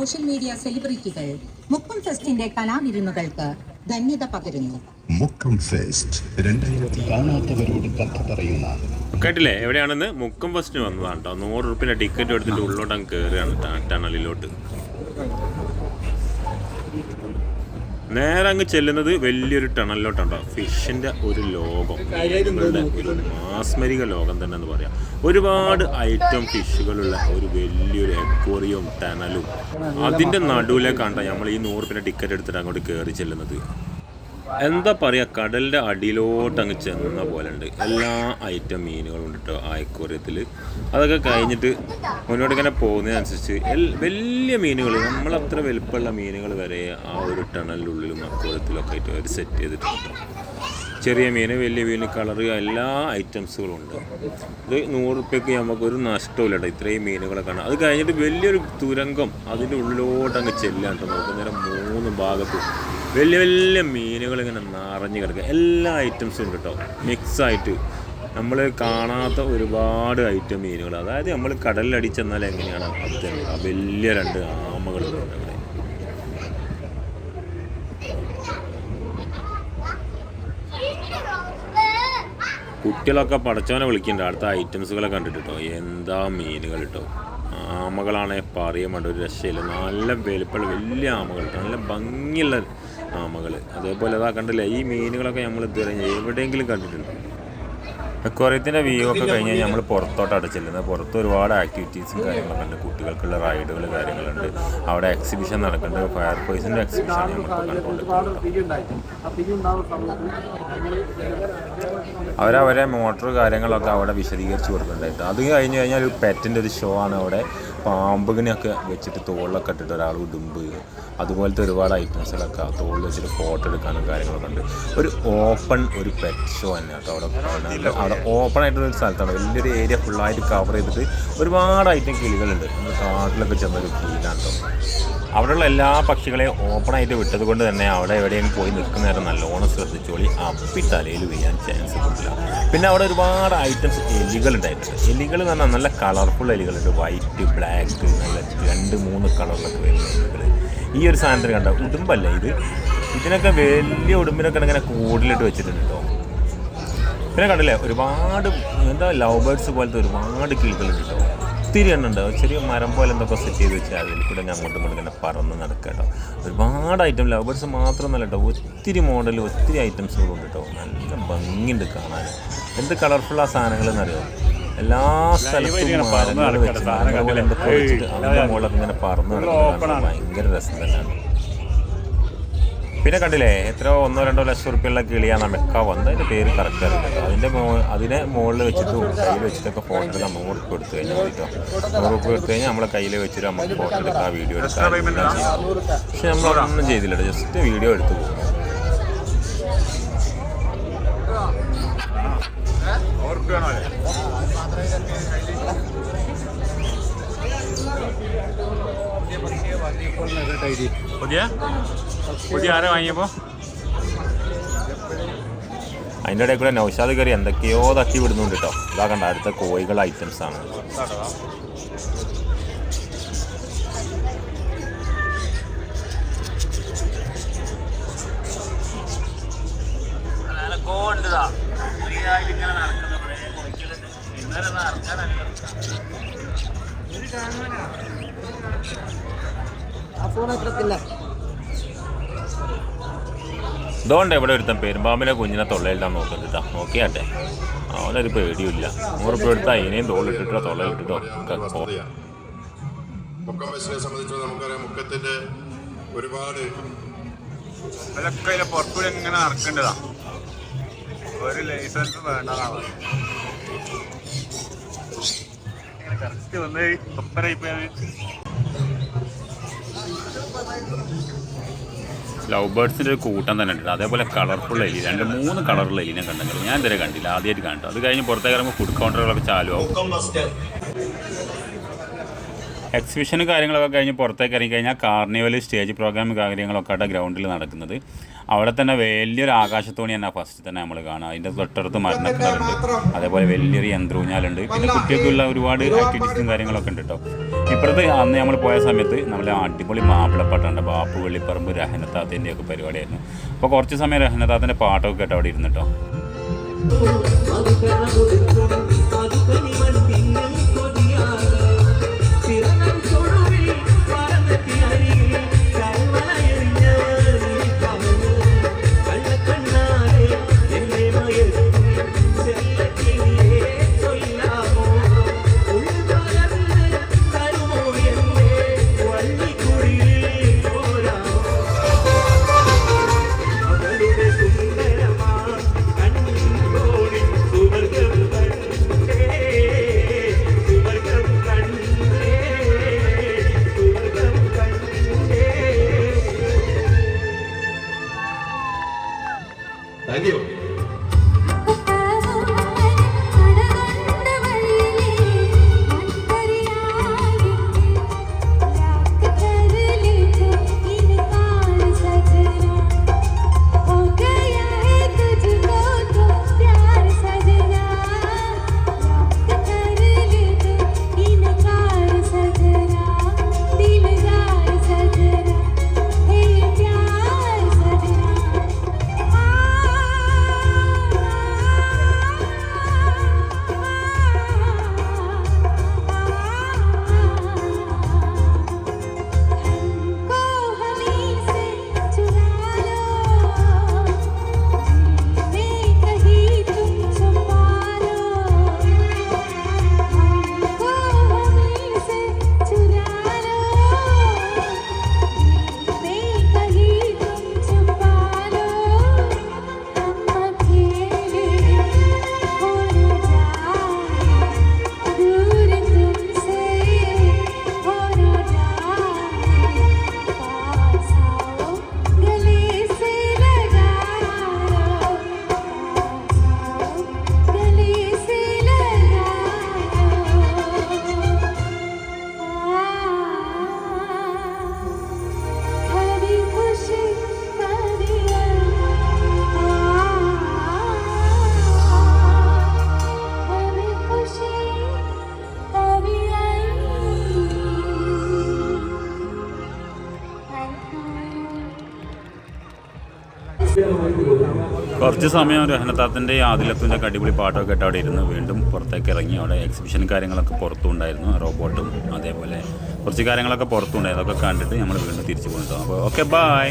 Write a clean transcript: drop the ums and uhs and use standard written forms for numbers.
Social media സെലിബ്രിറ്റികൾ Mukkam ഫെസ്റ്റിന്റെ കലാവിരുന്നുകൾക്ക് ധന്യത പകരുന്നു. Mukkam fest 2000 കാണാത്തവരോട് കഥ പറയുന്ന കേട്ടില്ലേ എവിടെയാണെന്ന്? മുക്കം ഫെസ്റ്റിന് വന്നതാണ് കേട്ടോ. 100 രൂപയുടെ ടിക്കറ്റ് എടുത്തിട്ട് ഉള്ളോട്ട് അങ്ങ് കയറുകയാണ് ടണലിലോട്ട്. നേരെ അങ്ങ് ചെല്ലുന്നത് വലിയൊരു ടണലിലോട്ടുണ്ടോ. ഫിഷിൻ്റെ ഒരു ലോകം, മീനുകളുടെ ഒരു മാസ്മരിക ലോകം തന്നെ എന്ന് പറയാം. ഒരുപാട് ഐറ്റം ഫിഷുകളുള്ള ഒരു വലിയൊരു അക്വേറിയവും ടണലും അതിൻ്റെ നടുവിലേക്കാണ് നമ്മൾ ഈ 100 രൂപയുടെ ടിക്കറ്റ് എടുത്തിട്ട് അങ്ങോട്ട് കയറി ചെല്ലുന്നത്. എന്താ പറയുക, കടലിൻ്റെ അടിയിലോട്ട് അങ്ങ് ചെന്ന പോലെ ഉണ്ട്. എല്ലാ ഐറ്റം മീനുകളും ഉണ്ട് കേട്ടോ ആ അക്വേറിയത്തിൽ. അതൊക്കെ കഴിഞ്ഞിട്ട് മുന്നോട്ട് ഇങ്ങനെ പോകുന്നതിനനുസരിച്ച് വലിയ മീനുകൾ, നമ്മളത്ര വലുപ്പമുള്ള മീനുകൾ വരെ ആ ഒരു ടണലിനുള്ളിലും അക്വേറിയത്തിലൊക്കെ ആയിട്ട് അവർ സെറ്റ് ചെയ്തിട്ടുണ്ട്. ചെറിയ മീൻ, വലിയ മീൻ, കളറ്, എല്ലാ ഐറ്റംസുകളും ഉണ്ട്. ഇത് 100 രൂപയ്ക്ക് നമുക്കൊരു നഷ്ടമില്ല കേട്ടോ ഇത്രയും മീനുകളെ കാണാം. അത് കഴിഞ്ഞിട്ട് വലിയൊരു തുരങ്കം അതിൻ്റെ ഉള്ളിലോട്ട് അങ്ങ് ചെല്ലാൻ കേട്ടോ. നോക്കുന്നേരം 3 ഭാഗത്തും വലിയ വലിയ മീനുകൾ ഇങ്ങനെ നിറഞ്ഞ് കിടക്കുക. എല്ലാ ഐറ്റംസും ഉണ്ട് കേട്ടോ, മിക്സായിട്ട്. നമ്മൾ കാണാത്ത ഒരുപാട് ഐറ്റം മീനുകൾ. അതായത് നമ്മൾ കടലിലടിച്ചെന്നാൽ എങ്ങനെയാണ് അത് തന്നെ. ആ വലിയ 2 ആമകളുണ്ട് അവിടെ. കുട്ടികളൊക്കെ പടച്ചവനെ വിളിക്കുന്നുണ്ട് അടുത്ത ഐറ്റംസുകളെ കണ്ടിട്ട് കേട്ടോ. എന്താ മീനുകൾ കേട്ടോ. ആമകളാണെങ്കിൽ പറയാൻ വേണ്ട ഒരു രക്ഷയില്ല. നല്ല വലുപ്പമുള്ള വലിയ ആമകൾ, നല്ല ഭംഗിയുള്ള ആമകൾ. അതേപോലെ അതാ കണ്ടില്ല, ഈ മീനുകളൊക്കെ നമ്മൾ ഇതുവരെ എവിടെയെങ്കിലും കണ്ടിട്ടുണ്ട്. അക്വേറിയത്തിൻ്റെ വ്യൂ ഒക്കെ കഴിഞ്ഞ് കഴിഞ്ഞാൽ നമ്മൾ പുറത്തോട്ടാണ് ചെല്ലുന്നത്. പുറത്ത് ഒരുപാട് ആക്ടിവിറ്റീസും കാര്യങ്ങളൊക്കെ ഉണ്ട്. കുട്ടികൾക്കുള്ള റൈഡുകൾ കാര്യങ്ങളുണ്ട്. അവിടെ എക്സിബിഷൻ നടക്കുന്നുണ്ട്. ഫയർ ഫോഴ്സിൻ്റെ എക്സിബിഷൻ നമ്മളിപ്പോൾ കണ്ടുകൊണ്ടിരിക്കുന്നുണ്ട്. അവരവരെ മോട്ടർ കാര്യങ്ങളൊക്കെ അവിടെ വിശദീകരിച്ച് കൊടുക്കുന്നുണ്ടായിട്ട്. അത് കഴിഞ്ഞ് കഴിഞ്ഞാൽ ഒരു പെറ്റിൻ്റെ ഒരു ഷോ ആണ് അവിടെ. പാമ്പുകിനെയൊക്കെ വെച്ചിട്ട് തോളിലൊക്കെ ഇട്ടിട്ട് ഒരാൾ ഉടുമ്പ്, അതുപോലത്തെ ഒരുപാട് ഐറ്റംസുകളൊക്കെ തോളിൽ വെച്ചിട്ട് ഫോട്ടോ എടുക്കാനും കാര്യങ്ങളൊക്കെ ഉണ്ട്. ഒരു പെറ്റ് ഷോ തന്നെ കേട്ടോ അവിടെ ഓപ്പൺ ആയിട്ടുള്ളൊരു സ്ഥലത്താണ്. വലിയൊരു ഏരിയ ഫുള്ളായിട്ട് കവർ ചെയ്തിട്ട് ഒരുപാട് ഐറ്റം കിളികളുണ്ട്. നമ്മൾ കാട്ടിലൊക്കെ ചെന്നൊരു ഫീലാണ് കേട്ടോ. അവിടെയുള്ള എല്ലാ പക്ഷികളെയും ഓപ്പണായിട്ട് വിട്ടത് കൊണ്ട് തന്നെ അവിടെ എവിടെയും പോയി നിൽക്കുന്ന നേരം നല്ലോണം ശ്രദ്ധിച്ചോളി. അപ്പി തലയിൽ വീഴാൻ ചാൻസ് കിട്ടില്ല. പിന്നെ അവിടെ ഒരുപാട് ഐറ്റംസ് എലികളുണ്ടായിട്ടുണ്ട്. എലികൾ എന്ന് പറഞ്ഞാൽ നല്ല കളർഫുൾ എലികളുണ്ട്. വൈറ്റ്, ബ്ലാക്ക്, നല്ല 2-3 കളറിലൊക്കെ വരുന്ന എലികൾ. ഈ ഒരു സാധനത്തിന് കണ്ട ഉടുമ്പല്ല ഇതിനൊക്കെ വലിയ ഉടുമ്പിനൊക്കെ ഇങ്ങനെ കൂടിലിട്ട് വെച്ചിട്ടുണ്ട് കേട്ടോ. പിന്നെ കണ്ടില്ലേ ഒരുപാട് ലവ് ബേർഡ്സ് പോലത്തെ ഒരുപാട് കിളികളുണ്ട് കേട്ടോ. ഒത്തിരി എണ്ണുണ്ട്. ചെറിയ മരം പോലെ എന്തൊക്കെ സെറ്റ് ചെയ്ത് വെച്ചാൽ അതിൽ കൂടെ ഞാൻ അങ്ങോട്ടും ഇങ്ങോട്ടും ഇങ്ങനെ പറന്ന് നടക്കുക കേട്ടോ. ഒരുപാട് ഐറ്റം, ലവ് ബേർഡ്സ് മാത്രമൊന്നുമല്ല കേട്ടോ, ഒത്തിരി മോഡൽ, ഒത്തിരി ഐറ്റംസുകളും ഉണ്ട് കേട്ടോ. നല്ല ഭംഗിയുണ്ട് കാണാൻ. എന്ത് കളർഫുൾ ആ സാധനങ്ങൾ എന്നറിയോ. എല്ലാ സ്ഥലത്തും മരങ്ങൾ വെച്ച് പോലെ എന്തൊക്കെ വെച്ചിട്ട് അതിൻ്റെ മുകളിലൊക്കെ ഇങ്ങനെ പറന്ന് നടക്കുന്നത് ഭയങ്കര രസം തന്നെയാണ്. പിന്നെ കണ്ടില്ലേ എത്രയോ 1-2 ലക്ഷം റുപ്യുള്ള കിളിയാണ് മെക്ക വന്നത്. അതിൻ്റെ പേര് കറക്റ്റ് അറിയില്ല. അതിനെ മുകളിൽ വെച്ചിട്ടും കയ്യിൽ വെച്ചിട്ടൊക്കെ ഫോട്ടോ എടുക്കാൻ 100 രൂപ എടുത്തു കഴിഞ്ഞാൽ കേട്ടോ. 100 രൂപ എടുത്തു കഴിഞ്ഞാൽ നമ്മളെ കയ്യിൽ വെച്ചിട്ട് നമുക്ക് ഫോട്ടോ എടുക്കാം, വീഡിയോ എടുക്കാം, എല്ലാം ചെയ്യാം. പക്ഷെ നമ്മളൊന്നും ചെയ്തില്ല, ജസ്റ്റ് വീഡിയോ എടുത്ത് പോകും. പുതിയ ആരെ വാങ്ങിയപ്പോൾ അതിൻ്റെ ഇടയിൽ കൂടെ നൗഷാദ് കയറി എന്തൊക്കെയോ തട്ടി വിടുന്നുണ്ട് കേട്ടോ. ഇതാ കണ്ട അടുത്ത കോഴികൾ ഐറ്റംസ് ആണ്. ഇതുകൊണ്ട് ഇവിടെ ഒരുത്തൻ പെരുമ്പാമ്പിനെ കുഞ്ഞിനെ തൊള്ളയിലിടാൻ നോക്കുന്നുണ്ട് കേട്ടോ. നോക്കിയാട്ടെ, അവനൊരു പേടിയില്ല. 100 രൂപ എടുത്താൽ അതിനെയും തോളിട്ടിട്ടോ തൊള്ളയിലിട്ടിട്ടോ മുക്കം ബസ്സിനെ സംബന്ധിച്ച് നമുക്കറിയാം. മുക്കത്തിൻ്റെ ഒരുപാട് അതൊക്കെ അതിലെ പുറത്തുകൂടി എങ്ങനെ നടക്കേണ്ടതാ. ഒരു ലൈസൻസ് വേണ്ടതാണ്. കറക്റ്റ് വന്ന് ഒപ്പരായിപ്പോയത്. ലവ് ബേർഡ്സിൻ്റെ ഒരു കൂട്ടം തന്നെ ഉണ്ട്. അതേപോലെ കളർഫുൾ എലി, 2-3 കളറുള്ള എലിനെ കണ്ടെങ്കിൽ ഞാൻ ഇതുവരെ കണ്ടില്ല, ആദ്യമായിട്ട് കണ്ടു. അത് കഴിഞ്ഞ് പുറത്തേക്ക് ഇറങ്ങുമ്പോൾ ഫുഡ് കൗണ്ടറുകളൊക്കെ ചാലുമാവും. എക്സിബിഷനും കാര്യങ്ങളൊക്കെ കഴിഞ്ഞ് പുറത്തേക്ക് ഇറങ്ങി കഴിഞ്ഞാൽ കാർണിവൽ സ്റ്റേജ് പ്രോഗ്രാം കാര്യങ്ങളൊക്കെ ആയിട്ട് ഗ്രൗണ്ടിൽ നടക്കുന്നത്. അവിടെ തന്നെ വലിയൊരു ആകാശത്തോണി തന്നെ ഫസ്റ്റ് തന്നെ നമ്മൾ കാണാം. അതിൻ്റെ തൊട്ടടുത്ത് മരണക്കിണറുണ്ട്, അതേപോലെ വലിയൊരു യന്ത്രൂഞ്ഞാലുണ്ട്, പിന്നെ കുട്ടികൾക്കുള്ള ഒരുപാട് ആക്ടിവിറ്റീസും കാര്യങ്ങളൊക്കെ ഉണ്ട് കേട്ടോ. ഇപ്പുറത്ത് അന്ന് നമ്മൾ പോയ സമയത്ത് നല്ല അടിപൊളി മാപ്പിളപ്പാട്ടുണ്ട്. ബാപ്പു വെള്ളിപ്പറമ്പ് രഹനത്താത്തിൻ്റെ ഒക്കെ പരിപാടിയായിരുന്നു. അപ്പോൾ കുറച്ച് സമയം രഹനത്താത്തിൻ്റെ പാട്ടൊക്കെ കേട്ടോ അവിടെ ഇരുന്നിട്ടോ. Thank you. കുറച്ച് സമയം രഹനത്താത്തിൻ്റെ ആദിലത്തിൻ്റെ അടിപൊളി പാട്ടൊക്കെ കേട്ട് അവിടെ ഇരുന്ന് വീണ്ടും പുറത്തേക്ക് ഇറങ്ങി. അവിടെ എക്സിബിഷൻ കാര്യങ്ങളൊക്കെ പുറത്തുണ്ടായിരുന്നു, റോബോട്ടും അതേപോലെ കുറച്ച് കാര്യങ്ങളൊക്കെ പുറത്തുണ്ടായിരുന്നു. അതൊക്കെ കണ്ടിട്ട് നമ്മൾ വീണ്ടും തിരിച്ചു പോകുന്നു. അപ്പോൾ ഓക്കെ, ബൈ.